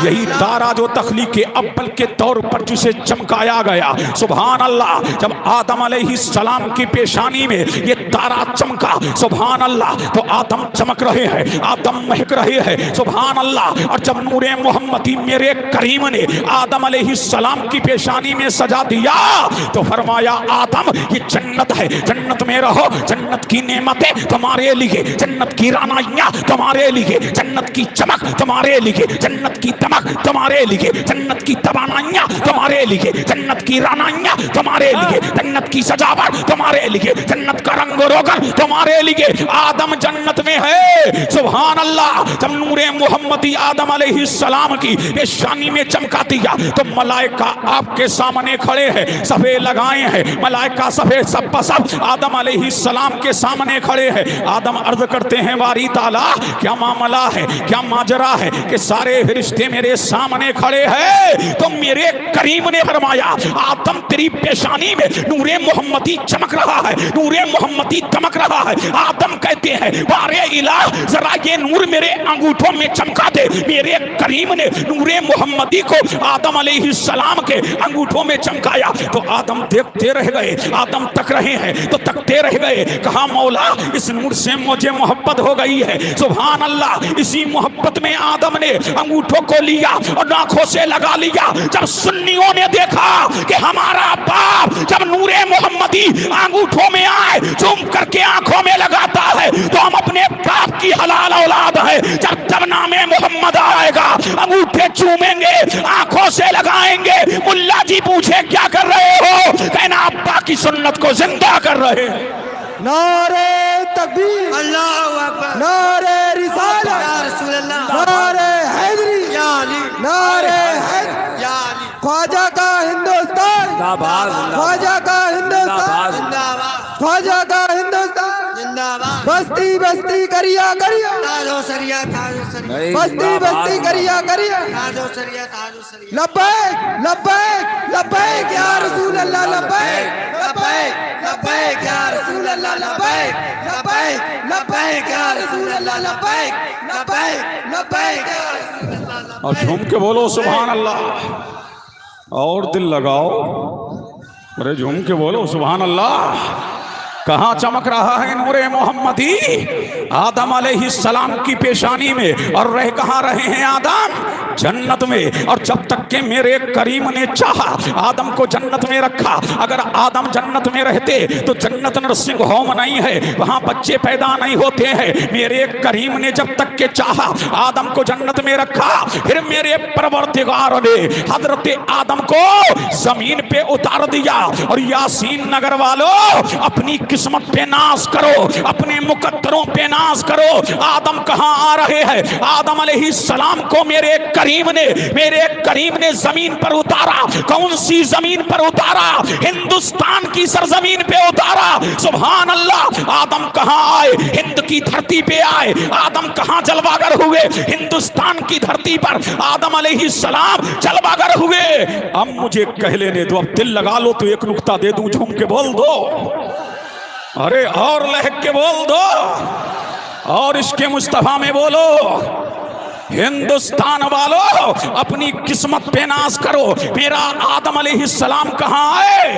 यही तारा जो तख्लीक के अव्वल के तौर पर जिसे चमकाया गया, सुभान अल्लाह। जब आदम अलैहिस्सलाम की पेशानी में ये तारा चमका, सुभान अल्लाह, तो आदम चमक रहे हैं, आदम महक रहे हैं, सुभान अल्लाह। और जब नूरे मोहम्मदी मेरे करीम ने आदम अलैहिस्सलाम की पेशानी में सजा दिया तो फरमाया आदम ये जन्नत है, जन्नत में रहो, जन्नत की नेमतें तुम्हारे लिए, जन्नत की रानाइयां तुम्हारे लिए, जन्नत की चमक तुम्हारे लिए, जन्नत की दमक तुम्हारे लिए, जन्नत की तवानाइयां तुम्हारे लिए, जन्नत की रानाइयां तुम्हारे लिए, जन्नत की सजावट तुम्हारे लिए, जन्नत का रंग रोगन तुम्हारे लिए। आदम जन्नत में है, सुभान अल्लाह। जब नूरे मोहम्मदी आदम अलैहिस्सलाम की पेशानी में चमका दिया तो मलाइका आपके सामने खड़े हैं, सफे लगाए हैं, मलाइका सफे सब सब आदम अलैहिस्सलाम के सामने खड़े हैं। आदम अर्ज करते हैं वारी ताला क्या मामला है, क्या माजरा है कि सारे फरिश्ते मेरे सामने खड़े हैं। तो मेरे करीम ने फरमाया आदम तेरी पेशानी में नूरे मोहम्मदी चमक रहा है, नूरे मोहम्मदी चमक रहा है। आदम कहते हैं वारे इलाह जरा ये नूर मेरे अंगूठों में चमका दे। मेरे करीम ने नूरे मोहम्मदी को आदम अलैहिस्सलाम के अंगूठों में चमकाया तो आदम देखते रह गए, आदम तक रहे हैं तो तकते रह गए। कहा मौला इस नूर से मुझे मोहब्बत हो गई है, सुभान अल्लाह। इसी मोहब्बत में आदम ने अंगूठों को लिया और आंखों से लगा लिया। जब सुन्नियों ने देखा कि हमारा बाप जब नूरे मोहम्मदी अंगूठों में आए चूम करके आंखों में लगाता है तो हम अपने बाप की हलाल औलाद है। जब नामे मोहम्मद आएगा अंगूठे चूमेंगे, आंखों से लगाएंगे। मुल्ला जी पूछे क्या कर रहे हो, कहना अब्बा की सुन्नत को जिंदा कर रहे हैं। नारे तकबीर, अल्लाहु अकबर, नारे रिसालत, या रसूल अल्लाह, नारे हैदरी, या अली, नारे हैदरी, या अली, ख्वाजा का हिंदुस्तान, ख्वाजा का हिंदुस्तान, जिंदाबाद, ख्वाजा का हिंदुस्तान, जिंदाबाद। बस्ती बस्ती करिया करिया, ताजो सरिया, ताजो सरिया, बस्ती बस्ती करिया करिया, ताजो सरिया, ताजो सरिया। लब्बैक लब्बैक लब्बैक या रसूल अल्लाह, लब्बैक लब्बैक लब्बैक या रसूल अल्लाह, लब्बैक लब्बैक लब्बैक या रसूल अल्लाह, लब्बैक लब्बैक लब्बैक या रसूल अल्लाह। और झूम के बोलो सुभान अल्लाह, और दिल लगाओ, अरे झूम के बोलो सुभान अल्लाह। कहाँ चमक रहा है नूरे मोहम्मदी आदम अलैहिस्सलाम की पेशानी में, और रह कहाँ रहे हैं आदम, जन्नत में। और जब तक के मेरे करीम ने चाहा आदम को जन्नत में रखा। अगर आदम जन्नत में रहते तो जन्नत नर्सिंग होम नहीं है, वहां बच्चे पैदा नहीं होते हैं। मेरे करीम ने जब तक के चाहा आदम को जन्नत में रखा, फिर मेरे परवरदिगार ने हजरत आदम को जमीन पे उतार दिया। और यासीन नगर वालों अपनी किस्मत पे नाश करो, अपने मुकद्दरों पे नाश करो। आदम कहाँ आ रहे हैं, आदम अलैहिस्सलाम को मेरे करीम ने जमीन पर उतारा। कौन सी जमीन पर उतारा, हिंदुस्तान की सरजमीन पे उतारा। सुभान अल्लाह। आदम कहाँ आए, हिंद की धरती पे आए। आदम कहाँ जलवागर हुए, हिंदुस्तान की धरती पर आदम अलैहिस्सलाम जलवागर हुए। अब मुझे कह लेने दो, अब दिल लगा लो तो एक नुक्ता दे दूं, झूम के बोल दो, अरे और लहक के बोल दो, और इसके मुस्तफा में बोलो। हिंदुस्तान वालों अपनी किस्मत पे नाश करो। मेरा आदम अलैहिस्सलाम कहाँ आए,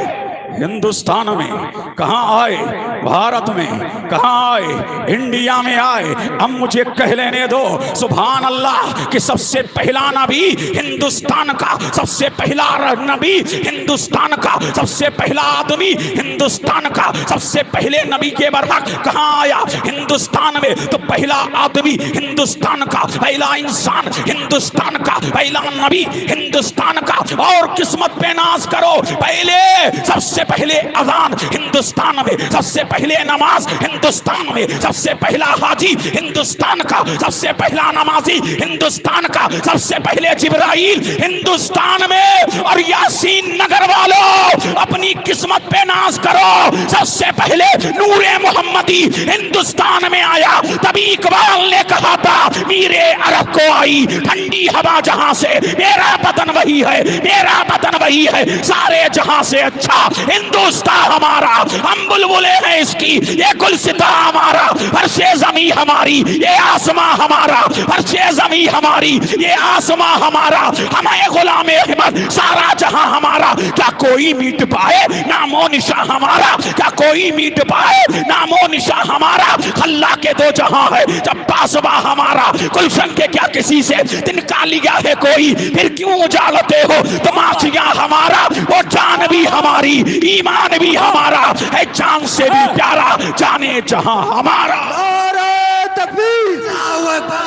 हिंदुस्तान में। कहाँ आए, भारत में। कहाँ आए, इंडिया में आए। अब मुझे कह लेने दो सुभान अल्लाह कि सबसे पहला नबी हिंदुस्तान का, सबसे पहला नबी हिंदुस्तान का, सबसे पहला आदमी हिंदुस्तान का, सबसे पहले नबी के बरहक कहाँ आया, हिंदुस्तान में। तो पहला आदमी हिंदुस्तान का, पहला इंसान हिंदुस्तान का, पहला नबी हिंदुस्तान का। और किस्मत पे नाश करो, पहले सबसे पहले अजान हिंदुस्तान में, सबसे पहले नमाज हिंदुस्तान में, सबसे पहला हाजी हिंदुस्तान का, सबसे पहला नमाजी हिंदुस्तान का, सबसे पहले जिब्राइल हिंदुस्तान में। और यासीन नगर वालों अपनी किस्मत पे नाश करो, सबसे पहले नूरे मोहम्मदी हिंदुस्तान में आया। तभी इकबाल ने कहा था मीरे अरब को आई ठंडी हवा जहां से, मेरा वतन वही है, मेरा वतन वही है, सारे जहां से अच्छा हिंदुस्तान हमारा, हम बुलबुले हैं इसकी, ये गुलसिता हमारा, फर्शे ज़मी हमारी, ये आसमां हमारा, फर्शे ज़मी हमारी, ये आसमां हमारा, हमें गुलाम अहमद सारा जहां हमारा, क्या कोई मीट पाए नामो निशा हमारा, क्या कोई मीट पाए नामो निशा हमारा, अल्लाह के दो जहां है जब पासबा हमारा, गुलशन के क्या किसी से तिनका लिया है कोई, फिर क्यों उजालते हो तुम आँखियां हमारा, वो जान भी हमारी, ईमान भी हमारा है, जान से भी प्यारा जाने जहां हमारा। नारे तकबीर,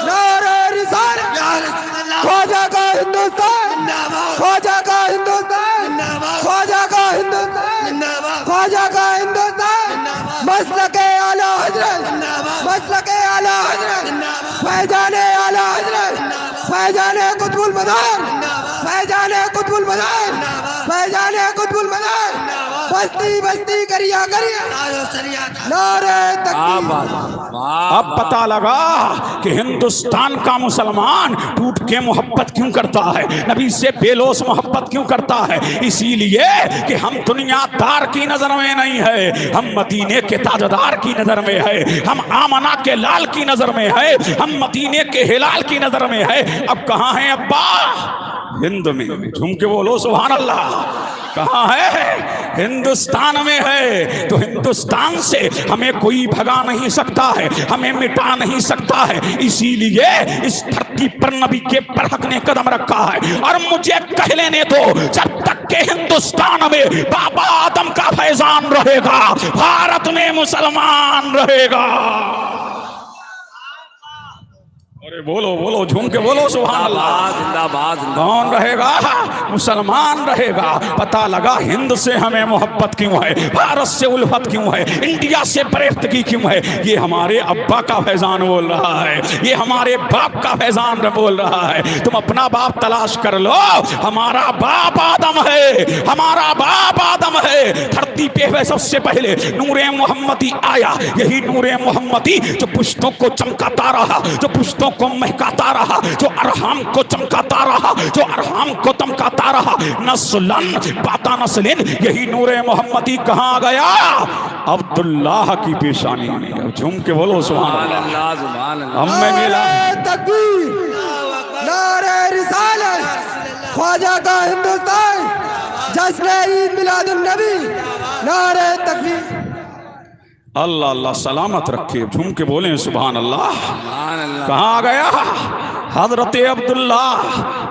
नारे रिसालत, ख्वाजा का हिंदुस्तान, ख्वाजा का हिंदुस्तान, ख्वाजा का हिंदुस्तान, ख्वाजा का हिंदुस्तान, मसलके आला हजरत, मसलके आला हजरत, फैजाने आला हजरत, फैजाने कुतुबुल मदार, फैजाने कुतुबुल मदार, फैजाने कुतुबुल मदार, बस्ती बस्ती करिया करिया, नारे तकबीर। अब पता लगा कि हिंदुस्तान का मुसलमान टूट के मोहब्बत क्यों करता है, नबी से बेलोस मोहब्बत क्यों करता है, इसीलिए कि हम दुनियादार की नजर में नहीं है, हम मदीने के ताजदार की नजर में है, हम आमना के लाल की नजर में है, हम मदीने के हिलाल की नजर में है। अब कहाँ है अब्बा? हिंद में। झूम के बोलो सुभान अल्लाह। कहाँ है? हिंदुस्तान में है। तो हिंदुस्तान से हमें कोई भगा नहीं सकता है, हमें मिटा नहीं सकता है, इसीलिए इस धरती पर नबी के बरहक ने कदम रखा है। और मुझे कह लेने दो, जब तक के हिंदुस्तान में बाबा आदम का फैजान रहेगा, भारत में मुसलमान रहेगा। अरे बोलो बोलो, झूम के बोलो सुभान अल्लाह। जिंदाबाद। कौन रहेगा? मुसलमान रहेगा। पता लगा हिंद से हमें मोहब्बत क्यों है, भारत से उल्फत क्यों है, इंडिया से बरेफ्तगी क्यों है। ये हमारे अब्बा का फैजान बोल रहा है, ये हमारे बाप का फैजान बोल रहा है। तुम अपना बाप तलाश कर लो, हमारा बाप आदम है, हमारा बाप आदम है। धरती पे है सबसे पहले नूरे मोहम्मदी आया, यही नूरे मोहम्मदी जो पुश्तों को चमकाता रहा, जो पुश्तों को महकाता रहा, जो अरहाम को चमकाता रहा, जो अरहाम को चमकाता रहा। नस्लन बाता नस्लिन, यही नूरे मोहम्मदी कहाँ गया? अब्दुल्लाह की पेशानी में। झूम के बोलो सुभान अल्लाह। हमें मिला तकबीर, नारे रिसालत, ख्वाजा का हिंदुस्तान, जश्न ईद मिलादुन नबी, नारे तकबीर। अल्लाह अल्लाह सलामत रखे। झूम के बोले सुभान अल्लाह। कहाँ गया? हजरत अब्दुल्ला,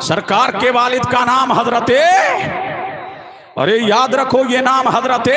सरकार के वालिद का नाम हजरत, अरे याद रखो ये नाम हजरत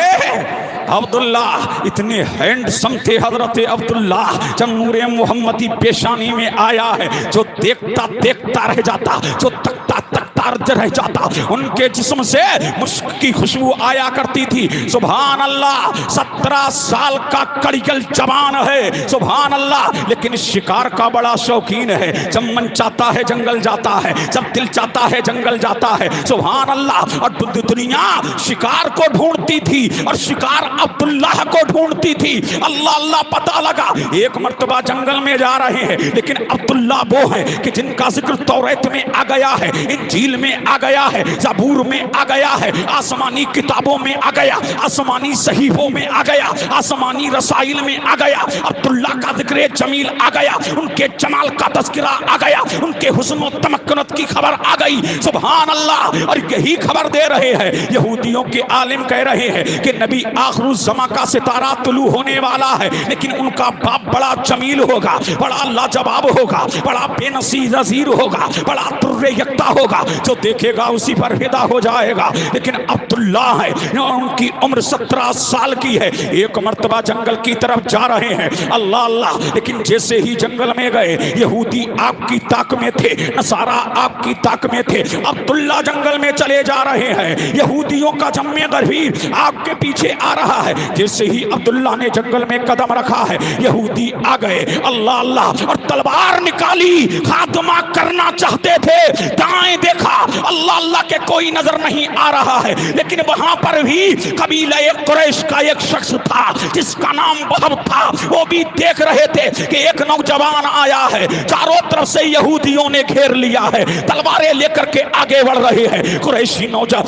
अब्दुल्ला। इतने हैंडसम थे हजरत अब्दुल्ला, जब नूरे मोहम्मदी पेशानी में आया है, जो देखता देखता रह जाता, जो तकता तकता रह जाता। उनके जिस्म से मुश्क की खुशबू आया करती थी। सुभान अल्लाह। 17 साल का कड़ियल जवान है, सुभान अल्लाह, लेकिन शिकार का बड़ा शौकीन है। जब मन चाहता है जंगल जाता है, जब दिल चाहता है जंगल जाता है, सुभान अल्लाह। और दुनिया शिकार को ढूंढती थी और शिकार अब्दुल्लाह को ढूंढती थी। अल्लाह अल्लाह। पता लगा एक मर्तबा जंगल में जा रहे हैं, लेकिन अब्दुल्लाह वो है कि जिनका जिक्र तौरात में आ गया है, इंजील में आ गया है, ज़बूर में आ गया है, आसमानी किताबों में आ गया, आसमानी सहीफों में आ गया, आसमानी रसाइल में आ गया। अब्दुल्लाह का जिक्र जमील आ गया, उनके जमाल का तज़किरा आ गया, उनके हुस्न व तमक्कुनत की खबर आ गई। सुभान अल्लाह। और यही खबर दे रहे हैं यहूदियों के आलिम, कह रहे हैं कि नबी आखिरुज़्ज़मा का सितारा तुलू होने वाला है, लेकिन उनका बाप बड़ा जमील होगा, बड़ा लाजवाब होगा, बड़ा बेनसीर नज़ीर होगा, बड़ा तुर्रे यक्ता होगा, जो देखेगा उसी पर फिदा हो जाएगा। लेकिन अब्दुल्ला है, उनकी उम्र 17 साल की है। एक मर्तबा जंगल की तरफ जा रहे हैं, अल्लाह अल्लाह। लेकिन जैसे ही जंगल में गए, यहूदी आपकी ताक में थे, नसारा आपकी ताक में थे, अब्दुल्ला जंगल में चले जा रहे हैं। यहूदियों का जम्मे गरीब आपके पीछे आ रहा है। जैसे ही अब्दुल्ला ने जंगल में कदम रखा है, यहूदी आ गए, अल्लाह अल्लाह, और तलवार निकाली, खात्मा करना चाहते थे। दाएं देखा, अल्लाह अल्लाह के कोई नजर नहीं आ रहा है, लेकिन वहां पर भी कबीला कुरैश का एक शख्स था जिसका नाम वहब था। वो भी देख रहे थे कि एक नौजवान आया है, चारों तरफ से यहूदियों ने घेर लिया है, तलवारें लेकर के आगे बढ़ रहे हैं।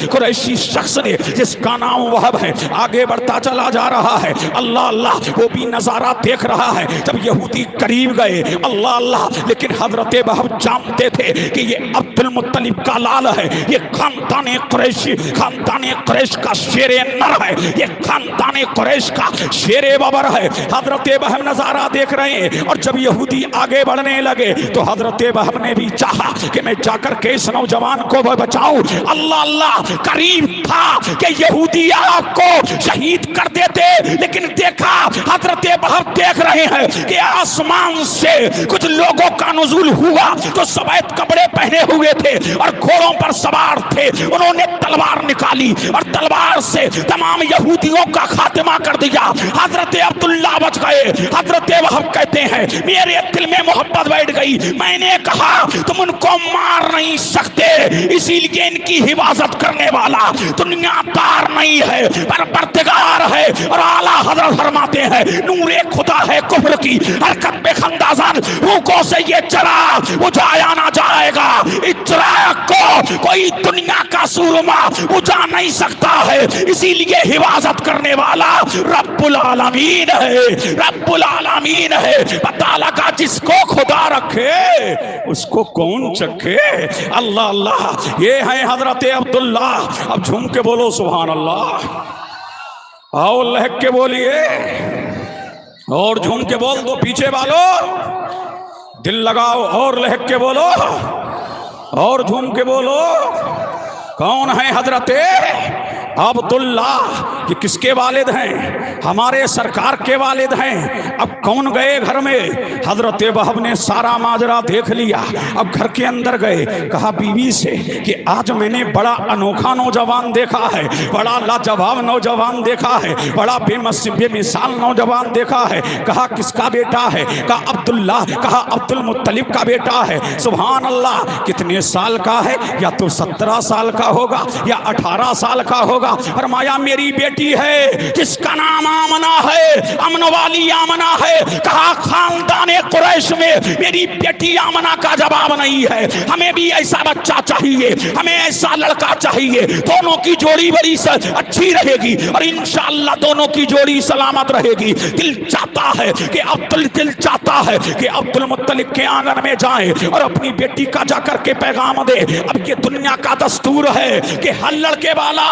कुरैशी शख्स ने जिसका नाम वहब है आगे बढ़ता चला जा रहा है। अल्लाह अल्लाह, वो भी नजारा देख रहा है। जब यहूदी करीब गए, अल्लाह अल्लाह, लेकिन हजरत वहब जानते थे कि ये अब्दुल मुत्तलिब का लाल है, ये खानदान कुरैश का शेरे नर है, ये खानदान कुरैश का शेरे बबर है। हजरत वहब नजारा देख रहे हैं और जब यहूदी आगे बढ़ने लगे तो हजरत वहब ने भी चाहा कि मैं जाकर के इस नौजवान को बचाऊं। अल्लाह अल्लाह, करीब था कि यहूदी आपको शहीद कर देते, लेकिन देखा हजरत वहब देख रहे हैं कि आसमान से कुछ लोगों का नुज़ूल हुआ जो सफेद कपड़े पहने हुए थे और घोड़ों पर सवार थे। उन्होंने तलवार निकाली और तलवार से तमाम यहूदियों का खात्मा कर दिया। हजरत अब्दुल्ला बच गए। हजरत वहब कहते हैं मेरे दिल में मोहब्बत बैठ गई। मैंने कहा तुम उनको मार नहीं सकते, इसीलिए इनकी हिफाजत करने वाला दुनियादार नहीं है पर परतगार है। और आला हजरत फरमाते हैं नूरे खुदा है कुफ्र की हरकत पे खंदाजन, रूकों से ये चरा बुझाया ना जाएगा। इस चिराग को कोई दुनिया का सूरमा बुझा नहीं सकता है, इसीलिए हिफाजत करने वाला रब्बुल आलमीन है, रब्बुल आलमीन है। पता लगा जिसको खुदा रखे उसको कौन चखे। अल्लाह अल्लाह, ये है हजरत अब्दुल्ला। अब झूम के बोलो सुभान अल्लाह, आओ लहक के बोलिए और झूम के बोल दो पीछे वालों, दिल लगाओ और लहक के बोलो और झूम के बोलो। कौन है हजरत अब्दुल्ला? ये किसके वालिद हैं? हमारे सरकार के वालिद हैं। अब कौन गए घर में? हजरत वहब ने सारा माजरा देख लिया। अब घर के अंदर गए, कहा बीवी से कि आज मैंने बड़ा अनोखा नौजवान देखा है, बड़ा लाजवाब नौजवान देखा है, बड़ा बेमिसाल नौजवान देखा है। कहा किसका बेटा है? कहा अब्दुल्ला। कहा अब्दुल मुत्तलिब का बेटा है। सुभान अल्लाह, कितने साल का है? या तो 17 साल का होगा या 18 साल का होगा। फरमाया मेरी बेटी है जिसका नाम आमना है, अमन वाली आमना है। कहा खानदान कुरैश में मेरी बेटी आमना का जवाब नहीं है, हमें भी ऐसा बच्चा चाहिए, हमें ऐसा लड़का चाहिए। दोनों की जोड़ी बड़ी अच्छी रहेगी और इंशाअल्लाह दोनों की जोड़ी सलामत रहेगी। दिल चाहता है कि अब्दुल मुत्तलिब के आंगन में जाए और अपनी बेटी का जाकर के पैगाम दे। अब ये दुनिया का दस्तूर है कि हर लड़के वाला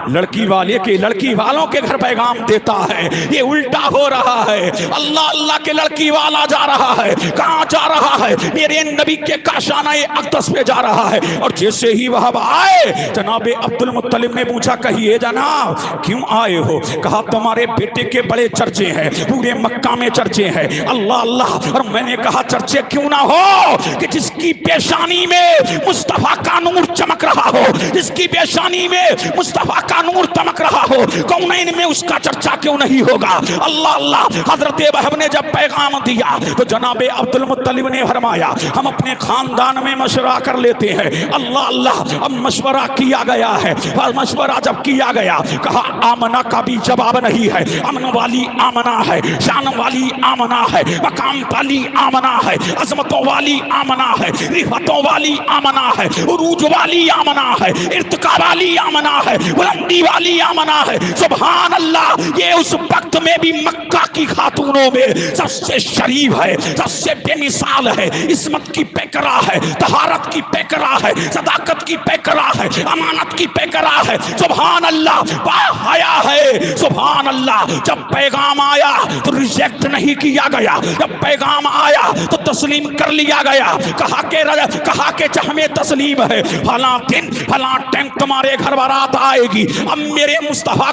लड़की वाले के लड़की वालों के घर पैगाम देता है, ये उल्टा हो रहा है। अल्लाह अल्लाह के लड़की वाला जा रहा है। कहां जा रहा है? मेरे नबी के काशाना अक़दस पे जा रहा है। और जैसे ही वह आए, जनाब अब्दुल मुत्तलिब ने पूछा कहिए जनाब क्यों आए हो? कहा तुम्हारे बेटे के बड़े चर्चे हैं, पूरे मक्का में चर्चे हैं। अल्लाह अल्लाह, और मैंने कहा चर्चे क्यों ना हो कि जिसकी पेशानी में मुस्तफा का नूर चमक रहा हो, जिसकी पेशानी में मुस्तफा का नूर चमक रहा हो, कौनैन में उसका चर्चा क्यों नहीं होगा? अल्लाह अल्लाह। हजरत वहब ने जब पैगाम दिया तो जनाब अब्दुल मुत्तलिब ने फरमाया हम अपने खानदान में मशवरा कर लेते हैं। अल्लाह अल्लाह, अब मशवरा किया गया है। और मशवरा जब किया गया, कहा आमना का भी जवाब नहीं है। अमन वाली आमना है, शान वाली आमना है, मकाम वाली आमना है, अजमतों वाली आमना है, रिफतों वाली आमना है, उरूज वाली आमना है, इर्तिका वाली आमना है, बुलंदी वाली आमना है। सुभान अल्लाह, ये उस वक्त में भी मक्का की खातूनों में सबसे शरीफ है, सबसे बेमिसाल है, इस्मत की पैकरा है, तहारत की पैकरा है, सदाकत की पैकरा है, अमानत की पैकरा है। सुभान अल्लाह, बाहया है। सुभान अल्लाह, जब पैगाम आया तो रिजेक्ट नहीं किया गया, जब पैगाम आया तो तस्लीम कर लिया गया। कहा के हमें तस्लीम है, फला दिन फला टाइम तुम्हारे घर बारात आएगी। अब मेरे मुस्तफा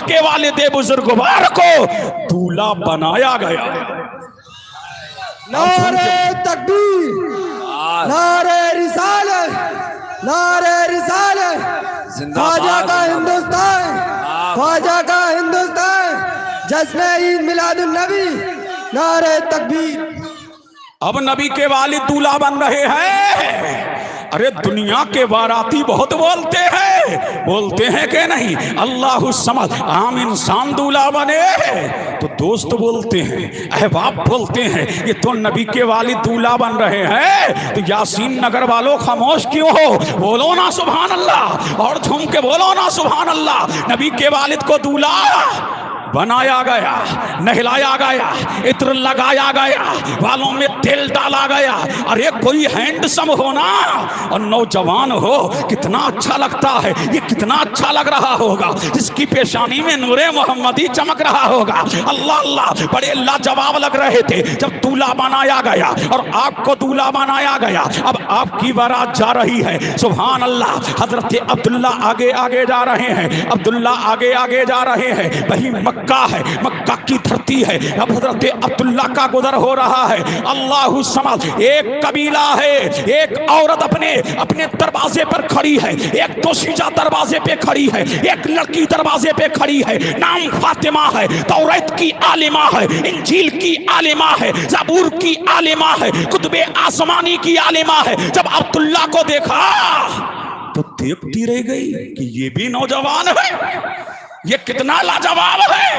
के वालिद बुजुर्गवार को दूल्हा बनाया गया। नारे तकबीर, नारे रिसालत, नारे रिसालत। ख्वाजा का हिंदुस्तान, ख्वाजा का हिंदुस्तान, जश्न ईद मिलादुन नबी, नारे तकबीर। अब नबी के वालिद दूल्हा बन रहे हैं। अरे दुनिया के बाराती बहुत बोलते हैं कि नहीं अल्लाह समद आम इंसान दूल्हा बने, तो दोस्त बोलते हैं, अहबाब बोलते हैं ये तो नबी के वालिद दूल्हा बन रहे हैं, तो यासीन नगर वालों खामोश क्यों हो? बोलो ना सुभान अल्लाह, और झूम के बोलो ना सुभान अल्लाह। नबी के वालिद को दूल्हा बनाया गया, नहलाया गया, इत्र लगाया गया, बालों में तेल डाला गया। अरे कोई हैंडसम हो ना और नौजवान हो, कितना अच्छा लगता है, ये कितना अच्छा लग रहा होगा, जिसकी पेशानी में नूरे मोहम्मदी चमक रहा होगा। अल्लाह अल्लाह, बड़े लाजवाब लग रहे थे जब दूल्हा बनाया गया और आपको दूल्हा बनाया गया। अब आपकी बारात जा रही है, सुभान अल्लाह। हजरत अब्दुल्ला आगे आगे जा रहे हैं, अब्दुल्ला आगे आगे जा रहे हैं। वही मक्का है, मक्का की धरती है, अब हजरत अब्दुल्ला का गुजर हो रहा है। अल्लाह समझ, एक कबीला है, एक औरत अपने अपने दरवाजे पर खड़ी है, एक दोशीजा दरवाजे पे खड़ी है, एक लड़की दरवाजे पे खड़ी है, नाम फातिमा है, तौरात की आलिमा है, इंजील की आलिमा है, ज़बूर की आलिमा है, कुतुबे आसमानी की आलिमा है। जब अब्दुल्ला को देखा तो देखती रह गई कि ये भी नौजवान है, ये कितना लाजवाब है,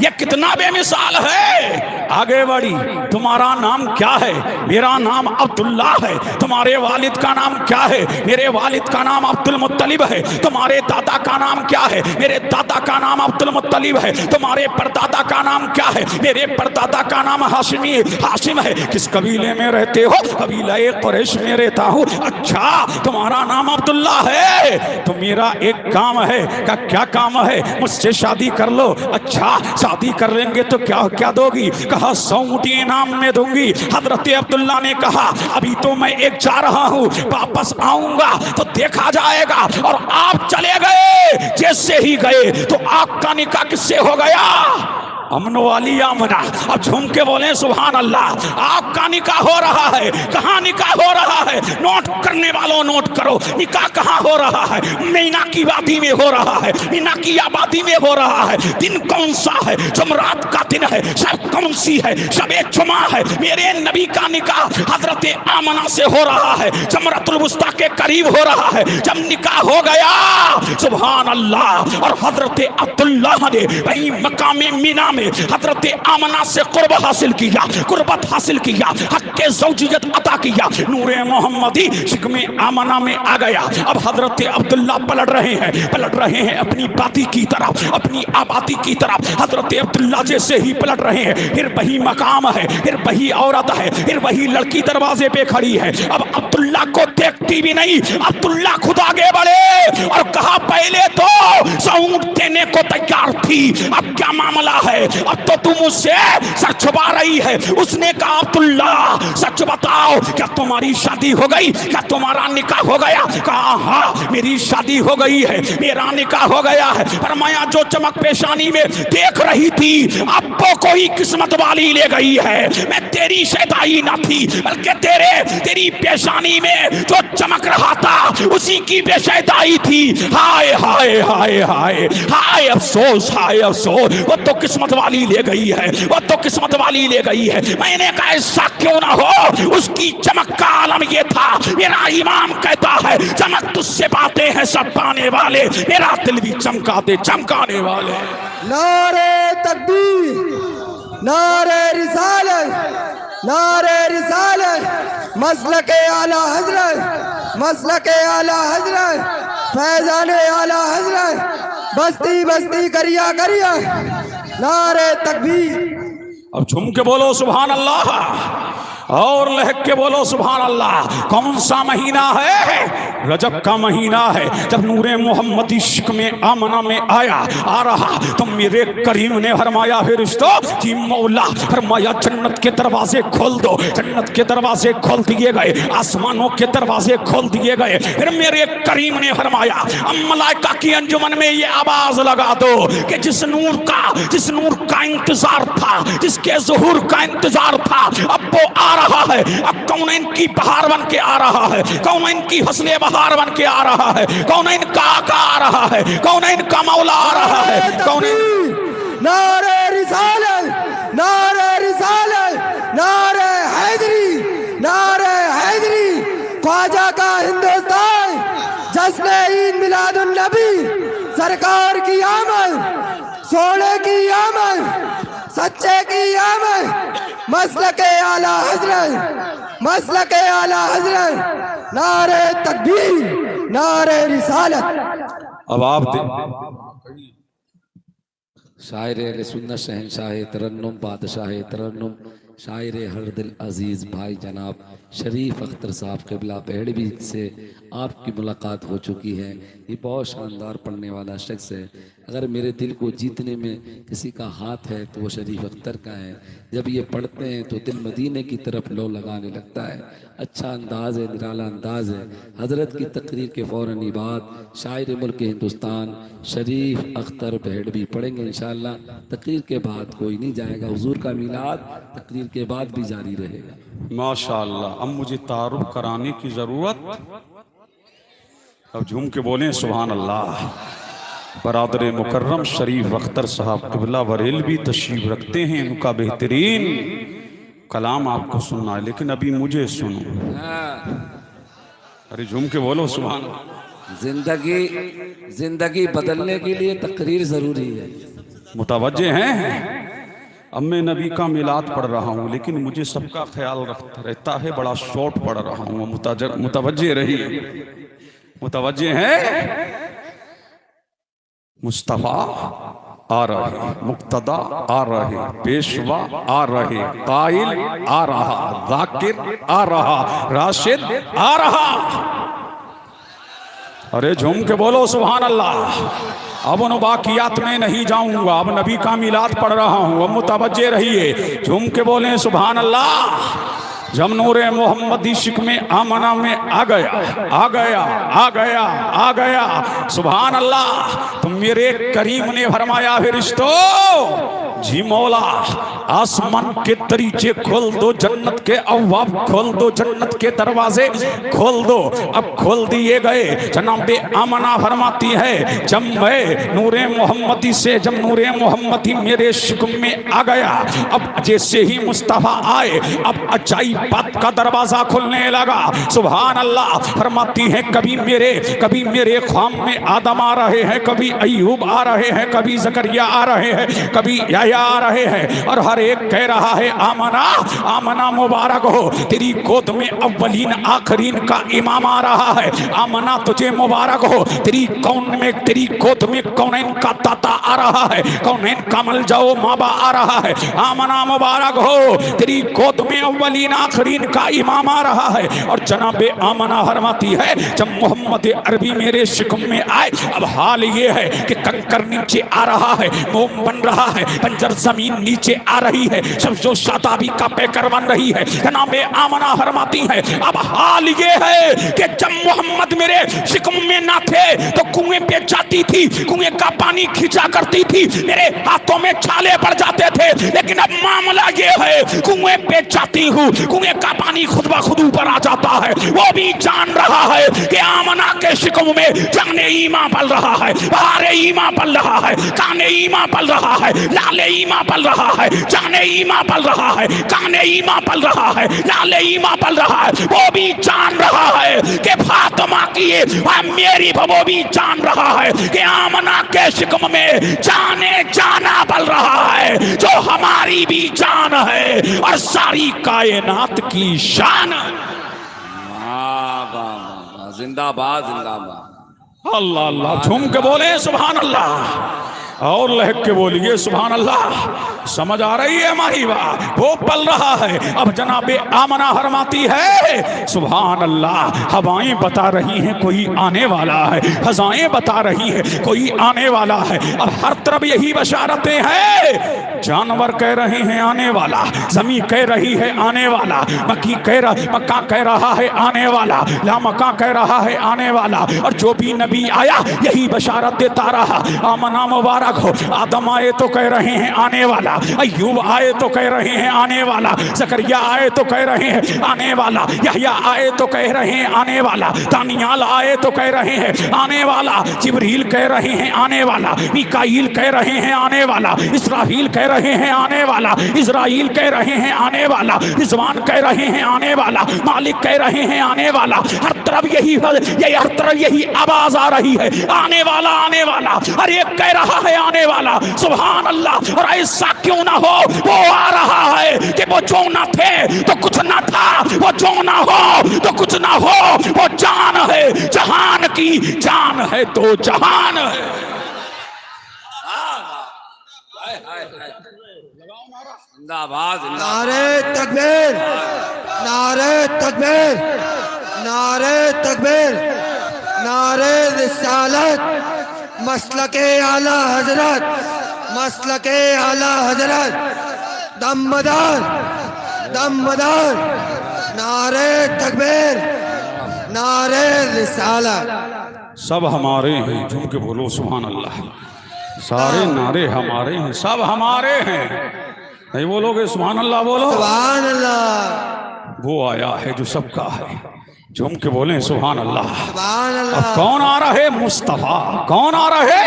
ये कितना बेमिसाल है। आगे बढ़ी, तुम्हारा नाम क्या है? मेरा नाम अब्दुल्ला है। तुम्हारे वालिद का नाम क्या है? मेरे वालिद का नाम अब्दुल मुत्तलिब है। तुम्हारे दादा का नाम क्या है? मेरे दादा का नाम अब्दुल मुत्तलिब है। तुम्हारे परदादा का नाम क्या है? मेरे परदादा का नाम हाशिम है। किस कबीले में रहते हो? कबीला कुरैश में रहता हूँ। अच्छा, तुम्हारा नाम अब्दुल्ला है, तो मेरा एक काम है। क्या काम है? मुझसे शादी कर लो। अच्छा, शादी कर लेंगे तो क्या क्या दोगी? कहा 100 ऊँट इनाम में दूंगी। हजरत अब्दुल्ला ने कहा अभी तो मैं एक जा रहा हूँ, वापस आऊंगा तो देखा जाएगा। और आप चले गए, जैसे ही गए तो आपका निकाह किससे हो गया? अमन वाली आमना। अब झूम के बोले सुभान अल्लाह। आपका निकाह हो रहा है। कहाँ निकाह हो रहा है? नोट करने वालों नोट करो, निकाह कहाँ हो रहा है? मीना की वादी में हो रहा है, मीना की आबादी में हो रहा है। दिन कौन सा है? जुमरात का दिन है। शब कौन सी है? शबे जुमा है। मेरे नबी का निकाह हजरत आमना से हो रहा है, जमरतुल वुस्ता के करीब हो रहा है। जब निकाह हो गया, सुभान अल्लाह, और हजरत अब्दुल्ला ने वही मकाम मीना हजरत आमना से कुर्बत हासिल किया, हक के ज़ौजियत अता किया, नूरे मोहम्मदी शिकमे आमना में आ गया। अब हजरत अब्दुल्ला पलट रहे हैं अपनी बाती की तरफ, अपनी आबादी की तरफ। हजरत अब्दुल्ला जैसे ही पलट रहे हैं, फिर वही मकाम है, फिर वही औरत है, फिर वही लड़की दरवाजे पे खड़ी है। अब अब्दुल्ला को देखती भी नहीं, अब्दुल्ला खुद आगे बढ़े और कहा पहले तो 100 ऊँट देने को तैयार थी, अब क्या मामला है? अब तो तुम मुझसे सच छुपा रही है। उसने कहा अब्दुल्ला सच बताओ, क्या तुम्हारी शादी हो गई? क्या तुम्हारा निकाह हो गया? कहा हाँ, मेरी शादी हो गई है, मेरा निकाह हो गया है। फरमाया जो चमक पेशानी में देख रही थी, अब्बो को ही किस्मत वाली ले गई है। मैं तेरी शैताई ना थी, बल्कि तेरी पेशानी में जो चमक रहा था उसी की बेशैताई थी। हाय हाय हाय हाय हाय अफसोस, हाय अफसोस, वो तो किस्मत वाली ले गई है, वो तो किस्मत वाली ले गई है। मैंने कहा ऐसा क्यों ना हो, उसकी चमक का आलम ये था। मेरा इमाम कहता है चमक तुझसे पाते हैं सब पाने वाले, मेरा दिल भी चमकाने वाले। नारे तकबीर, नारे रिसालत, नारे रिसालत, मसलके आला हजरत, मसलके आला हजरत, फैजाने आला हजरत, बस्ती बस्ती करिया करिया, नारे तकबीर। अब झूम के बोलो सुभान अल्लाह, और लहक के बोलो सुभान अल्लाह। कौन सा महीना है? रजब का महीना है। जब नूरे मोहम्मदी इश्क में आमना में आ रहा तो मेरे करीम ने फरमाया फरिश्तों कि मौला फरमाया जन्नत के दरवाजे खोल दो। जन्नत के दरवाजे खोल दिए गए, आसमानों के दरवाजे खोल दिए गए। फिर मेरे करीम ने फरमाया मलाइका की अंजुमन में ये आवाज लगा दो कि जिस नूर का इंतजार था, जिसके ज़ुहूर का इंतजार था, अब वो आ रहा है। अब कौन इनकी बहार बन के आ रहा है? कौन इनकी हसले बहार बन के आ रहा है? कौन इनका आका आ रहा है? कौन इनका मौला आ रहा है? कौन नारे रिसालत, नारे रिसालत, नारे हैदरी, नारे हैदरी। ख्वाजा का हिंदुस्तान, जश्न ईद मिलादुन नबी, सरकार की आमद, सोने की आमद, सच्चे की आमद, मसलके आला हजरत, मसलके आला हजरत, नारे तकबीर, नारे रिसालत। अब आप शायर अहले सुन्नत शहंशाह तरन्नुम बादशाह तरन्नुम शायर हर दिल अजीज़ भाई जनाब शरीफ अख्तर साहब क़िबला पहड़वी से आपकी मुलाकात हो चुकी है। ये बहुत शानदार पढ़ने वाला शख्स है। अगर मेरे दिल को जीतने में किसी का हाथ है तो वो शरीफ अख्तर का है। जब ये पढ़ते हैं तो दिल मदीने की तरफ लो लगाने लगता है। अच्छा अंदाज़ है, निराला अंदाज़ है। हज़रत की तकरीर के फ़ौरन ही बाद शायर मुल्क हिंदुस्तान शरीफ अख्तर पहड़वी पढ़ेंगे इंशाअल्लाह। तकरीर के बाद कोई नहीं जाएगा, हुजूर का मिलाद तकरीर के बाद भी जारी रहेगा। माशाअल्लाह। अब मुझे तारुफ कराने की जरूरत, अब झूम के बोलें सुभान अल्लाह। बरादर मुकर्रम शरीफ अख्तर साहब क़िबला बरेलवी तशरीफ रखते हैं। उनका बेहतरीन कलाम आपको सुनना है, लेकिन अभी मुझे सुनो। अरे झूम के बोलो सुभान अल्लाह। जिंदगी बदलने के लिए तकरीर ज़रूरी है। मुतवज्जे हैं। अब मैं नबी का मिलाद पढ़ रहा हूँ, लेकिन मुझे सबका ख्याल रहता है, बड़ा शॉर्ट पढ़ रहा हूँ। मुतवज्जे रहिए, मुतवज्जे हैं। मुस्तफ़ा आ रहे, मुक्तदा आ रहे, पेशवा आ रहे, कायल आ रहा, जाकिर आ रहा, राशिद आ रहा। अरे झूम के बोलो सुभान अल्लाह। अब उन बाकियात में नहीं जाऊंगा, अब नबी का मिलाद पढ़ रहा हूँ। अब मुतवज्जे रहिए, झूम के बोलें सुभान अल्लाह। जब नूरे मोहम्मद इश्क में आमना में आ गया, आ गया, आ गया, आ गया, सुभान अल्लाह। तो मेरे करीम ने फरमाया फरिश्तों, जी मौला आसमान के दरीचे खोल दो, जन्नत के अबवाब खोल दो, जन्नत के दरवाजे खोल दो। अब खोल दिए गए। जनाबे आमना फरमाती है, जब मैं नूरे मोहम्मदी से, जब नूरे मोहम्मदी मेरे शिकम में आ गया, अब जैसे ही मुस्तफ़ा आए, अब अजाइब बात का दरवाजा खुलने लगा। सुभान अल्लाह। फरमाती है, कभी मेरे ख्वाब में आदम आ रहे हैं, कभी अय्यूब आ रहे हैं, कभी ज़करिया आ रहे हैं, कभी याया आ रहे हैं, और हर एक कह रहा है, आमना आमना मुबारक हो, तेरी गोद में अव्वलीन आखरीन का इमाम आ रहा है। आमना तुझे मुबारक हो, तेरी गोद में कौनैन का दाता आ रहा है, कौनैन का मलजाओ माबा आ रहा है। आमना मुबारक हो, तेरी गोद में अव्वलीन आखरीन का इमाम आ रहा है। और जनाबे आमना फरमाती है, जब मोहम्मद अरबी मेरे शिकम में आए, अब हाल ये है कि कंकर नीचे आ रहा है, मोम बन रहा है, बंजर जमीन नीचे आ रही है, सब जो शादाबी का पैकर बन रही है। जनाबे आमना फरमाती है, अब हाल ये है कि जब मोहम्मद मेरे शिकम में ना थे तो कुएं पे जाती थी, कुएं का पानी खींचा करती थी, मेरे हाथों में छाले पड़ जाते थे। लेकिन अब मामला ये है, कुएं पे जाती हूँ, कुएं का पानी खुद ब खुद ऊपर आ जाता है। वो भी जान रहा है कि आमना के शिकम में जाने ईमा पल रहा है, बाहरे ईमा पल रहा है, काने ईमा पल रहा है, लाले ईमा पल रहा है, जाने ईमा पल रहा है, काने ईमा पल रहा है, लाले ईमा पल रहा है। वो भी जान रहा है कि फातिमा की मेरी, वो भी जान रहा है कि आमना के शिकम में जाने जाना पल रहा है, जो हमारी भी जान है और सारी कायनात की शान। जिंदाबाद जिंदाबाद। अल्लाह अल्लाह। झूम के बोले सुभान अल्लाह, और लहक के बोलिए सुभान अल्लाह। समझ आ रही है हमारी बात? वो पल रहा है। अब जनाबे आमना फरमाती है, सुभान अल्लाह, हवाएं बता रही हैं कोई आने वाला है, फजाएं बता रही है कोई आने वाला है। अब हर तरफ यही बशारतें हैं, जानवर कह रहे हैं आने वाला, जमीन कह रही है आने वाला, मक्का कह रहा है आने वाला, लामका कह रहा है आने वाला। और जो भी नबी आया यही बशारत देता रहा। आमना मुबारक हो, आदम आए तो कह रहे हैं आने वाला, अय्यूब आए तो कह रहे हैं आने वाला, ज़करिया आए तो कह रहे हैं आने वाला, यहया आए तो कह रहे हैं आने वाला, दानियाल आए तो कह रहे हैं आने वाला, जिब्रील कह रहे हैं आने वाला, मीकाईल कह रहे हैं आने वाला, इसराफील कह रहे हैं आने वाला, इजराइल कह रहे हैं आने वाला, रिजवान कह रहे हैं आने वाला, मालिक कह रहे हैं आने वाला। हर तरफ यही आवाज आ रही है, आने वाला आने वाला। हर एक कह रहा है आने वाला। सुभान अल्लाह। और ऐसा क्यों ना हो, वो आ रहा है कि वो जो ना थे तो कुछ ना था, वो जो ना हो तो कुछ ना हो। वो जान है, जहान की जान है तो जहान है। नारे तकबीर, नारे तकबीर, नारे तकबीर, नारे रिसालत, मसलके आला हजरत, मसलके आला हजरत, दमदार दमदार, नारे तकबीर, नारे रिसालत। सब हमारे हैं, झूम के बोलो सुभान अल्लाह। सारे नारे हमारे हैं, सब हमारे हैं। नहीं बोलोगे सुभान अल्लाह? बोलो सुभान अल्लाह। वो आया है जो सबका है, झूम के बोले सुभान अल्लाह। सुभान अब अल्लाह। कौन आ रहे? मुस्तफा। कौन आ रहे?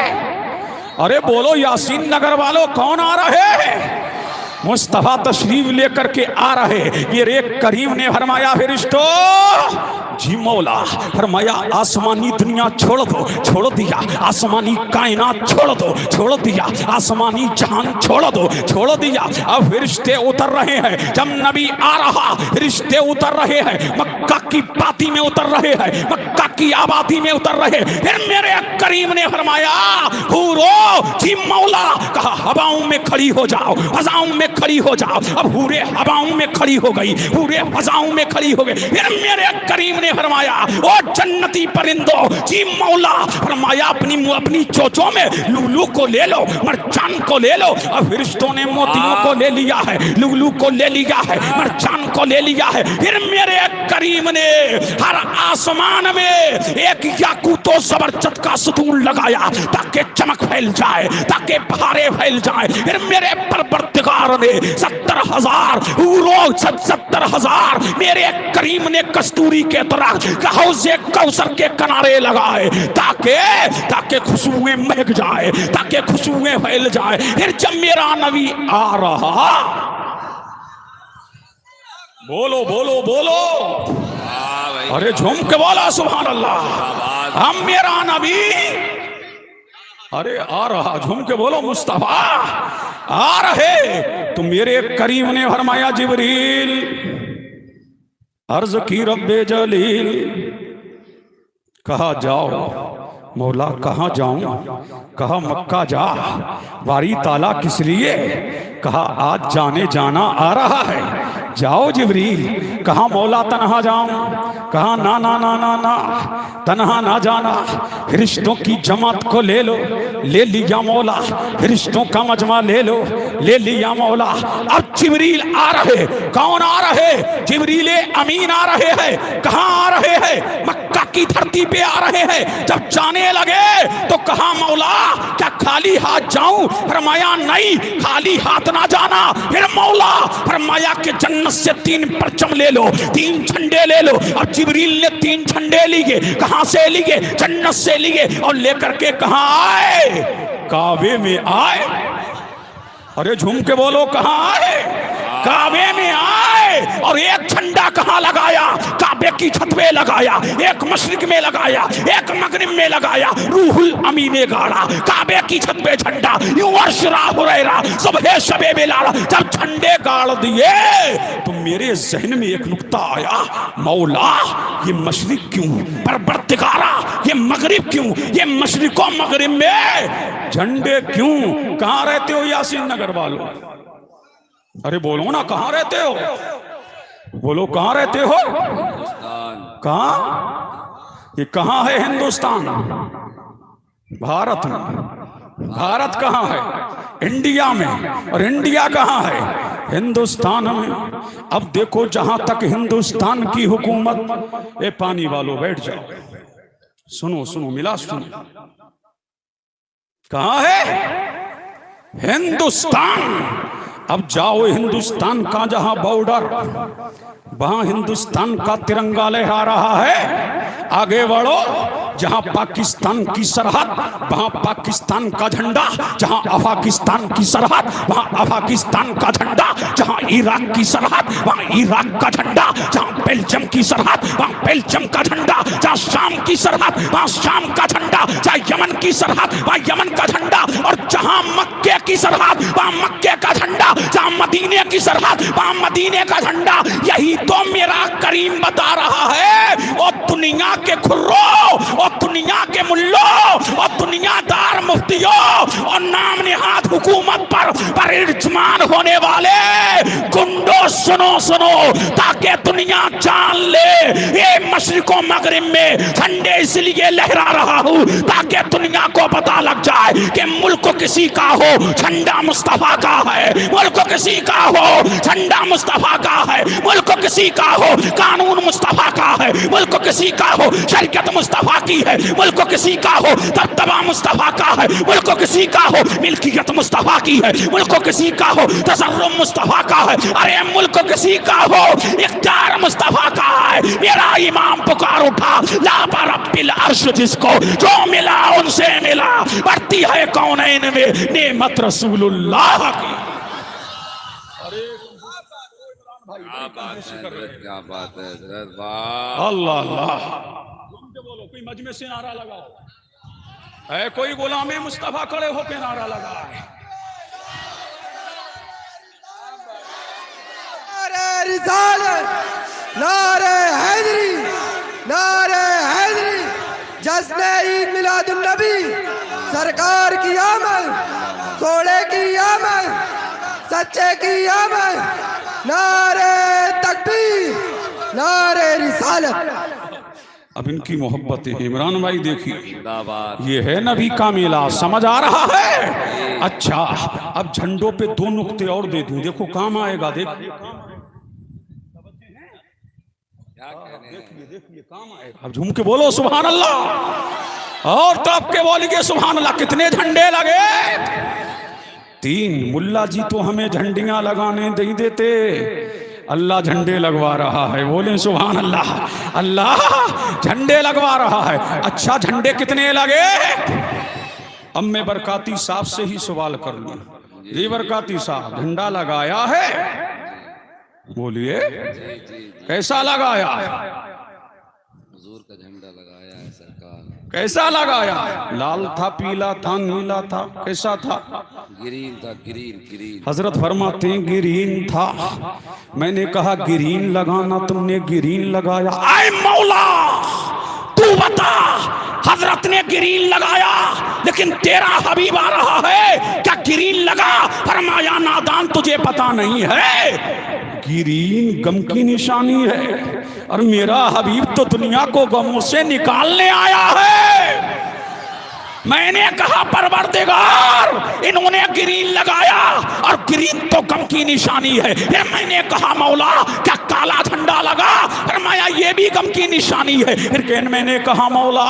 अरे बोलो यासीन नगर वालों, कौन आ रहे? मुस्तफा तशरीफ लेकर के आ रहे। ये रेक करीम ने फरमाया फिरिश्तों जी मौला, फरमाया आसमानी दुनिया छोड़ दो, छोड़ दिया। आसमानी कायनात छोड़ दो, छोड़ दिया। आसमानी जहान छोड़ दो, छोड़ दिया। अब फिरिश्ते उतर रहे हैं। जब नबी आ रहा, फिरिश्ते उतर रहे हैं, मक्का की पाती में उतर रहे हैं, मक्का की आबादी में उतर रहे। फिर मेरे करीम ने फरमाया हूरो जी मौला, कहा हवाओं में खड़ी हो जाओ, फजाओं में खड़ी हो जाओ। अब हूरे हवाओं में खड़ी हो गई, हूरे फजाओं में खड़ी हो गई। फिर मेरे करीम ने फरमाया ओ जन्नती परिंदो जी मौला, फरमाया अपनी चोचों में लुलू को ले लो, मरजान को ले लो। अब फरिश्तों ने मोतियों को ले लिया है, लुलू को ले लिया है, मरजान को ले लिया है। फिर मेरे करीम ने हर आसमान में एक याकूतो जबरदस्त का सुतून लगाया ताकि चमक फैल जाए, ताकि बहारे फैल जाए। फिर मेरे परवरदिगार ने 70,000 मेरे करीम ने कस्तूरी के तरह हौज़े कौसर के किनारे लगाए ताकि खुशबुएं महक जाए, ताकि खुशबुएं फैल जाए। फिर जब मेरा नबी आ रहा, बोलो बोलो बोलो, अरे झूम के बोला सुभान अल्लाह। हम मेरा नबी अरे आ रहा, झूम के बोलो मुस्तफा आ रहे। तो मेरे करीम ने फरमाया जिब्रील, अर्ज की रब्बे जलील, कहा जाओ मौला, कहाँ जाऊं? कहा मक्का जा। बारी ताला किस लिए? कहा आज जाने जाना आ रहा है, जाओ जिब्रील। कहा मौला तन्हा जाऊं? कहा ना ना ना ना ना, तन्हा ना जाना, फरिश्तों की जमात को ले लो। ले लिया मौला, फरिश्तों का मजमा ले लो, ले लिया मौला। अब जिब्रील आ रहे। कौन आ रहे? जिब्रील अमीन आ रहे हैं। कहाँ आ रहे हैं? मक्का की धरती पे आ रहे हैं। जब जाने लगे तो कहा मौला क्या खाली हाथ जाऊं? फरमाया नहीं, खाली हाथ ना जाना। फिर मौला फरमाया कि जन्नत से 3 परचम ले लो, 3 झंडे ले लो। अब जिब्रील ने 3 झंडे लिए। कहां से लिए? जन्नत से लिए। और लेकर के कहां आए? काबे में आए। अरे झूम के बोलो, कहां आए? काबे में आए। और एक झंडा कहां लगाया? काबे की छत पे लगाया। एक मशरिक में लगाया, एक मगरिब में लगाया। रूहुल अमीन ने गाड़ा काबे की छत पे झंडा। यूं अर्शरा हुरैरा सुबह शबे बिलाल। जब झंडे गाड़ दिए तो मेरे जहन में एक नुक्ता आया, मौला ये मशरिक क्यों? परवरदिगारा ये मगरिब क्यों? ये मशरिक और मगरिब में झंडे क्यों? कहां रहते हो यासीन नगर वालों? अरे बोलो ना, कहां रहते हो? बोलो कहां रहते हो? कहां? ये कहां है? हिंदुस्तान, भारत में। भारत कहां है? इंडिया में। और इंडिया कहां है? हिंदुस्तान में। अब देखो, जहां तक हिंदुस्तान की हुकूमत, ए पानी वालों बैठ जाओ, सुनो सुनो मिला सुनो, कहां है? हिंदुस्तान। अब जाओ हिंदुस्तान का जहां बॉर्डर, वहां हिंदुस्तान का तिरंगा लहरा रहा है। आगे बढ़ो, जहां पाकिस्तान की सरहद वहां पाकिस्तान का झंडा, जहां अफगानिस्तान की सरहद वहां अफगानिस्तान का झंडा, जहां इराक की सरहद वहां इराक का झंडा, जहां बेल्जियम की सरहद वहां बेल्जियम का झंडा, जहां शाम की सरहद वहां शाम का झंडा, जहां यमन की सरहद वहां यमन का झंडा, और जहां मक्के की सरहद वहां मक्के का झंडा, जहां मदीने की सरहद वहां मदीने का झंडा। यही तो मेरा करीम बता रहा है। और दुनिया के खुर्रो और दुनिया के मुल्लो और दुनियादार मुफ्तियों और नाम निहाद हुकूमत पर इज्मान होने वाले गुंडो, सुनो सुनो, ताकि दुनिया जान ले ये मशरिको मगरिब में झंडे इसलिए लहरा रहा हूं ताकि दुनिया को पता लग जाए कि मुल्क किसी का हो झंडा मुस्तफा का है, मुल्क किसी का हो झंडा मुस्तफा का है, मुल्क किसी का हो कानून मुस्तफा का है, मुल्क किसी का हो शरीयत मुस्तफा की है, मुल्क किसी का हो दबदबा मुस्तफा का है, मुल्क किसी का हो मिल्कियत मुस्तफा की है, मुल्क किसी का हो तसर्रुफ मुस्तफा का है, अरे मुल्क किसी का हो इख्तियार मुस्तफा का है। मेरा इमाम पुकार उठा, ला रब्बिल अर्श, जिसको जो मिला उनसे मिला, बढ़ती है कौनैन में नेमत रसूलुल्लाह की। क्या बात है अल्लाह अल्लाह। बोलो, कोई मजमे से नारा लगाओ, है कोई गुलामे मुस्तफा खड़े होके नारा लगाए। नारे रिसालत, नारे हैदरी, नारे हैदरी, जश्न ईद मिलादुन नबी, सरकार की आमद, सोने की आमद, सच्चे की आमद, नारे तकबीर, नारे रिसालत। अब इनकी मोहब्बत है। इमरान भाई देखिए, ये है नबी का मेला, समझ आ रहा है? अच्छा, अब झंडों पे दो नुक्ते और दे दूं, देखो काम आएगा। देखिए काम आएगा। अब झूम के बोलो सुभान अल्लाह, और तब के बोलिए सुभान अल्लाह। कितने झंडे लगे? 3। मुल्ला जी तो हमें झंडियां लगाने नहीं देते, अल्लाह झंडे लगवा रहा है। बोले सुभान अल्लाह, अल्लाह झंडे लगवा रहा है। अच्छा, झंडे कितने लगे? अब मैं बरकाती साहब से ही सवाल कर लूं। जी बरकाती साहब, झंडा लगाया है? बोलिए कैसा लगाया? हुजूर का झंडा लगाया है सरकार। कैसा लगाया? लाल था, पीला था, नीला था, कैसा था? ग्रीन था, ग्रीन ग्रीन। हजरत फरमाते हैं ग्रीन था। मैंने कहा ग्रीन लगाना, तुमने ग्रीन लगाया। आए मौला तू बता, हजरत ने ग्रीन लगाया लेकिन तेरा हबीब आ रहा है, क्या ग्रीन लगा? फरमाया नादान, तुझे पता नहीं है ग्रीन गम की निशानी है, और मेरा हबीब तो दुनिया को गमों से निकालने आया है। मैंने कहा परवरदिगार, इन्होंने ग्रीन लगाया और ग्रीन तो गम की निशानी है। फिर मैंने कहा मौला क्या काला झंडा लगा? फरमाया ये भी गम की निशानी है। फिर मैंने कहा मौला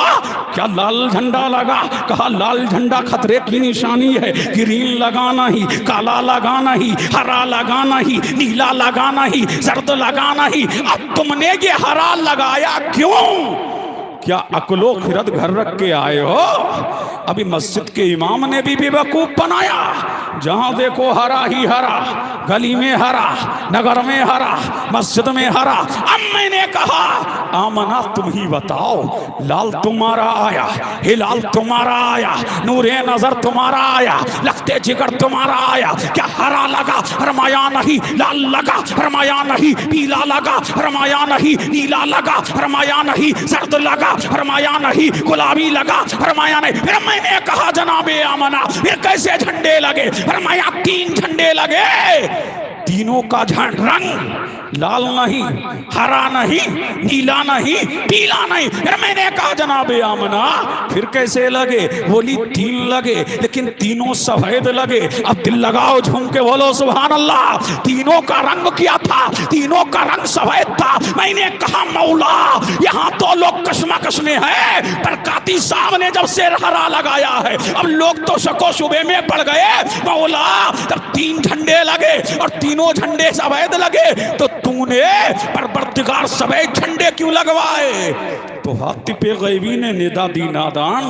क्या लाल झंडा लगा? कहा लाल झंडा खतरे की निशानी है। ग्रीन लगाना ही, काला लगाना ही, हरा लगाना ही, नीला लगाना ही, जर्द लगाना ही। अब तुमने ये हरा लगाया क्यों? क्या अक्लो खिरत घर रख के आए हो? अभी मस्जिद के इमाम ने भी बेवकूफ बनाया। जहां देखो हरा ही हरा, गली में हरा, नगर में हरा, मस्जिद में हरा। अब मैंने कहा आमना तुम ही बताओ, लाल तुम्हारा आया, हिलाल तुम्हारा आया, नूरे नजर तुम्हारा आया, लखते जिगर तुम्हारा आया, क्या हरा लगा? फरमाया नहीं। लाल लगा? फरमाया नहीं। पीला लगा? फरमाया नहीं। नीला लगा? फरमाया नहीं। जर्द लगा? फरमाया नहीं। गुलाबी लगा? फरमाया नहीं। फिर मैंने कहा जनाबे आमना फिर कैसे झंडे लगे? फरमाया 3 झंडे लगे, तीनों का रंग लाल नहीं, हरा नहीं, नीला नहीं, पीला नहीं। फिर मैंने कहा जनाबे आमना फिर कैसे लगे? बोली 3 लगे, लेकिन तीनों सफेद लगे। अब दिल लगाओ, झूम के बोलो सुभान अल्लाह। तीनों का रंग क्या था? तीनों का रंग सफेद था। मैंने कहा मौला यहाँ तो लोग कशमकश में है, बरकाती साहब ने जब से हरा लगाया है, अब लोग तो शको शुबे में पड़ गए। मौला जब 3 झंडे लगे और तीनों झंडे सफेद लगे तो तूने परवरदिगार सफेद झंडे क्यों लगवाए? तो हातिब गैबी ने निदा दी, नादान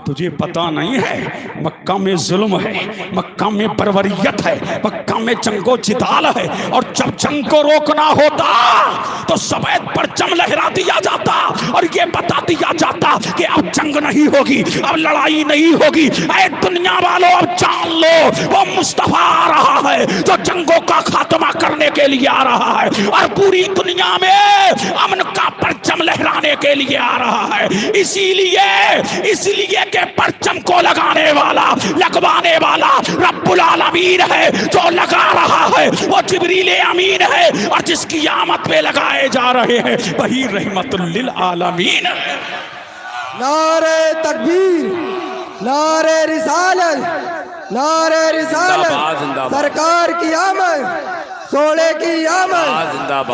तुझे पता नहीं है मक्का में जुल्म है, मक्का में परवरियत है, मक्का में जंगो जिदाल है, और जब जंग को रोकना होता तो सफेद परचम लहरा दिया जाता और ये बता दिया जाता कि अब जंग नहीं होगी, अब लड़ाई नहीं होगी। ऐ दुनिया वालों, अब जान लो वो मुस्तफा आ रहा है जो जंगों का खात्मा करने के लिए आ रहा है और पूरी दुनिया में अमन का परचम लहराने के लिए आ रहा है। इसीलिए के परचम को लगाने वाला, लगवाने वाला रब्बुल आलमीन है। जो लगा रहा है वो जिब्रील अमीन है और जिसकी आमद पे लगाए जा रहे हैं वही रहमतुल लिल आलमीन है। नारे तकबीर, नारे रिसालत, नारे रिसालत, सरकार की आमद, सोने की आमद,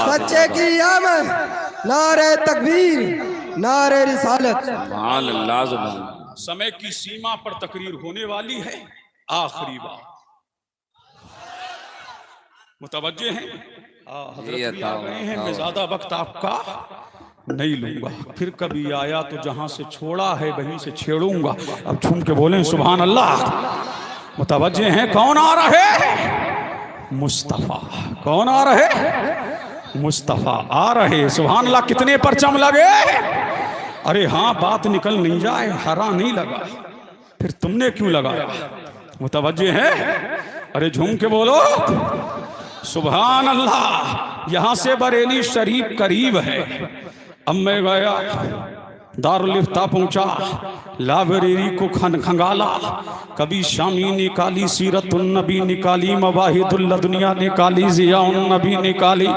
सच्चे की आमद, नारे तकबीर, नारे रिसालत। समय की सीमा पर तकरीर होने वाली है, आखिरी बात मुतवज्जे हैं। हज़रत भी आ गए हैं, मैं ज्यादा वक्त आपका नहीं लूंगा, फिर कभी आया तो जहां से छोड़ा है वहीं से छेड़ूंगा। अब झूम के बोलें सुभान अल्लाह। मुतवज्जे हैं, कौन आ रहे? मुस्तफा। कौन आ रहे? मुस्तफा आ रहे। सुभान अल्लाह। कितने परचम लगे? अरे हाँ, बात निकल नहीं जाए, हरा नहीं लगा, फिर तुमने क्यों लगाया? मुतवज्जे हैं? अरे झूम के बोलो सुभान अल्लाह। यहां से बरेली शरीफ करीब है। अब मैं गया दारुल इफ्ता पहुंचा, लाइब्रेरी को खंगाला, कभी शामी निकाली, सीरतुन नबी निकाली, मवाहिदुल दुनिया निकाली, जियाउन नबी निकाली।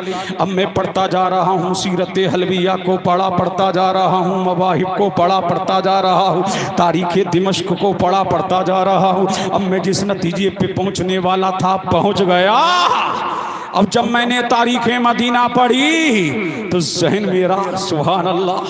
अब मैं पढ़ता जा रहा हूँ, सीरत हलविया को पढ़ता जा रहा हूँ, मवाहिब को पढ़ता जा रहा हूँ, तारीख दिमश्क को पढ़ता जा रहा हूँ। अब मैं जिस नतीजे पे पहुँचने वाला था पहुँच गया। अब जब मैंने तारीख मदीना पढ़ी तो जहन मेरा सुभान अल्लाह,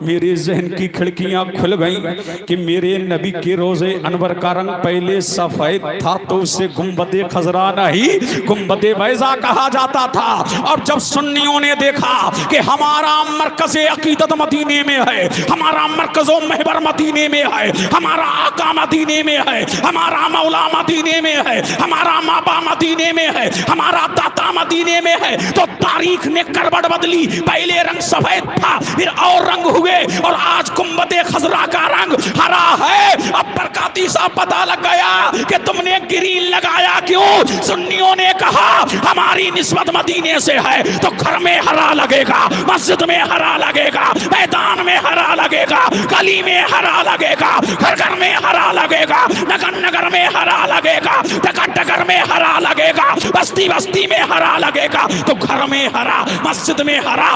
मेरे जहन की खिड़कियां खुल गईं कि मेरे नबी के रोजे अनवर का रंग पहले सफेद था तो उसे गुंबदे खजरा नहीं गुंबदे बैजा कहा जाता था। और जब सुन्नियों ने देखा कि हमारा मरकज़ अकीदत मदीने में है, हमारा मरकज़ो महबर मदीने में है, हमारा आका मदीने में है, हमारा मौला मदीने में है, हमारा माबा मदीने में है, हमारा दाता मदीने में है, तो तारीख ने करवट बदली। पहले रंग सफेद था, फिर और रंग हुए, और आज गुंबदे खजरा का रंग हरा है। अब बरकाती साहब पता लग गया कि तुमने ग्रीन लगाया क्यों? सुन्नियों ने कहा हमारी निस्बत मदीने से है तो घर में हरा लगेगा, मस्जिद में हरा लगेगा, मैदान में हरा लगेगा, गली में हरा लगेगा, घर घर में हरा लगेगा, नगर नगर में हरा लगेगा, डगर डगर में हरा लगेगा, बस्ती बस्ती में हरा लगेगा। तो घर में हरा, मस्जिद में हरा,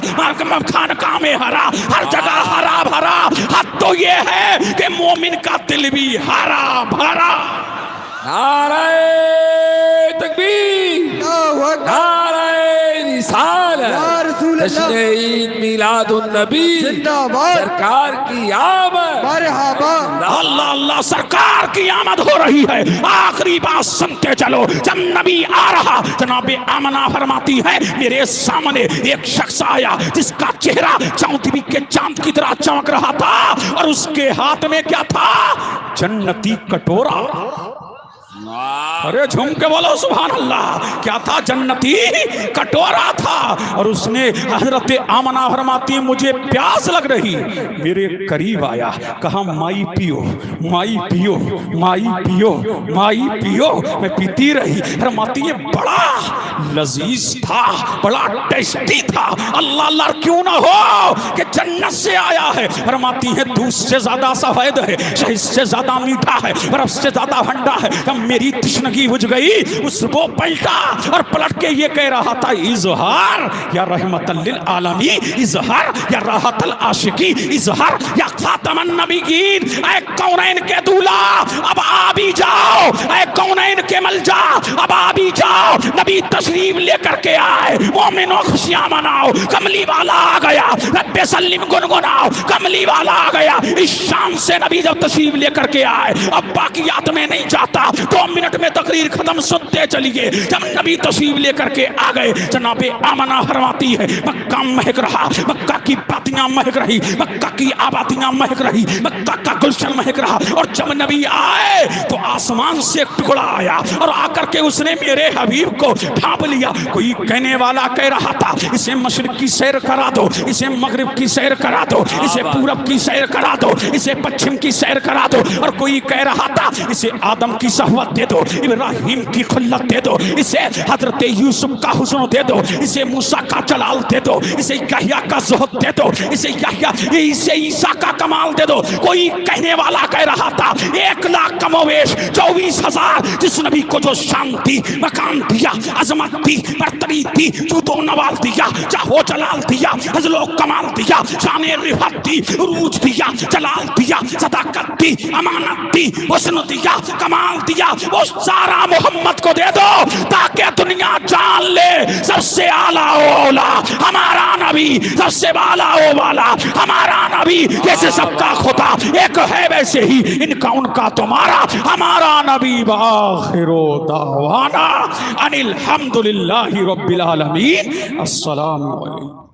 खानका में हरा, हर जगह हरा भरा। हद तो ये है कि मोमिन का दिल भी हरा भरा। नारे तकबीर, नारे रिसालत, जश्न ईद मिलादुन नबी, सरकार की आमद, मरहबा। अल्लाह अल्लाह, सरकार की आमद हो रही है। आखिरी बात सुनते चलो। जब नबी आ रहा, जनाबे आमना फरमाती है मेरे सामने एक शख्स आया जिसका चेहरा चौदहवीं के चांद की तरह चमक रहा था, और उसके हाथ में क्या था? जन्नती कटोरा। अरे झूम के बोलो सुभान अल्लाह। क्या था? जन्नती कटोरा था। और उसने हजरत आमना फरमाती मुझे प्यास लग रही, मेरे करीब आया, कहा माई पियो, माई पियो, माई पियो, माई पियो। मैं पीती रही। फरमाती है बड़ा लजीज था, बड़ा टेस्टी था। अल्लाह अल्लाह क्यों ना हो कि जन्नत से आया है। फरमाती है दूध से ज्यादा सफेद है, शहद से ज्यादा मीठा है, बर्फ से ज्यादा ठंडा है। मेरी तृष्णगी बुझ गई। उस वो पलटा और पलट के ये कह रहा था इजहार या रहमतल लिल आलमीन, इजहार या राहतल आशिकी, इजहार या खातमन नबीयीन। ऐ कौनैन के दूल्हा अब आ भी जाओ, ऐ कौनैन के मलजा अब आ भी जाओ। नबी तशरीफ लेकर के आए, मोमिनों खुशियां मनाओ, कमली वाला आ गया, रब्बे सल्लिम गुनगुनाओ, कमली वाला आ गया। इस शान से नबी जब तशरीफ लेकर के आए, अब बाकियात में नहीं जाता, 2 मिनट में तकरीर खत्म, सुनते चलिए। जब नबी तशरीफ लेकर के आ गए, जनाबे आमना फरमाती है मक्का महक रहा, मक्का की बातियां महक रही, मक्का की आबादियां महक रही, मक्का का गुलशन महक रहा। और जब नबी आए तो आसमान से एक टुकड़ा आया और आकर के उसने मेरे हबीब को ढांप लिया। कोई कहने वाला कह रहा था इसे मशरिक की सैर करा दो, इसे मगरिब की सैर करा दो, इसे पूरब की सैर करा दो, इसे पश्चिम की सैर करा दो। और कोई कह रहा था इसे आदम की सहवत दे दो, इब्राहिम की खुल्लत दे दो, इसे हजरत यूसुफ का हुस्न दे दो, इसे मूसा का जलाल दे दो, इसे यहया का ज़ुहद दे दो, इसे ईसा का कमाल दे दो। कोई कहने वाला कह रहा था 1 लाख कमोवेश 24,000 जिस नबी को जो शांति मकाम दिया, अजमत दी, बरतरी दी, जूदो नवाल दिया, चाहो जलाल दिया, हजलो कमाल दिया, शाने रिफत दी, रूज दिया, जलाल दिया, सदाकत दी, अमानत दी, हुस्न दिया, कमाल दिया, वो सारा मोहम्मद को दे दो ताकि दुनिया जान ले सबसे आला ओला हमारा नबी, सबसे बाला ओ वाला हमारा नबी। जैसे सबका खुदा एक है वैसे ही इनका उनका तुम्हारा हमारा नबी। बाखिरो दावाना अनिल हम्दुलिल्लाहि रब्बिल आलमीन। अस्सलामु अलैकुम।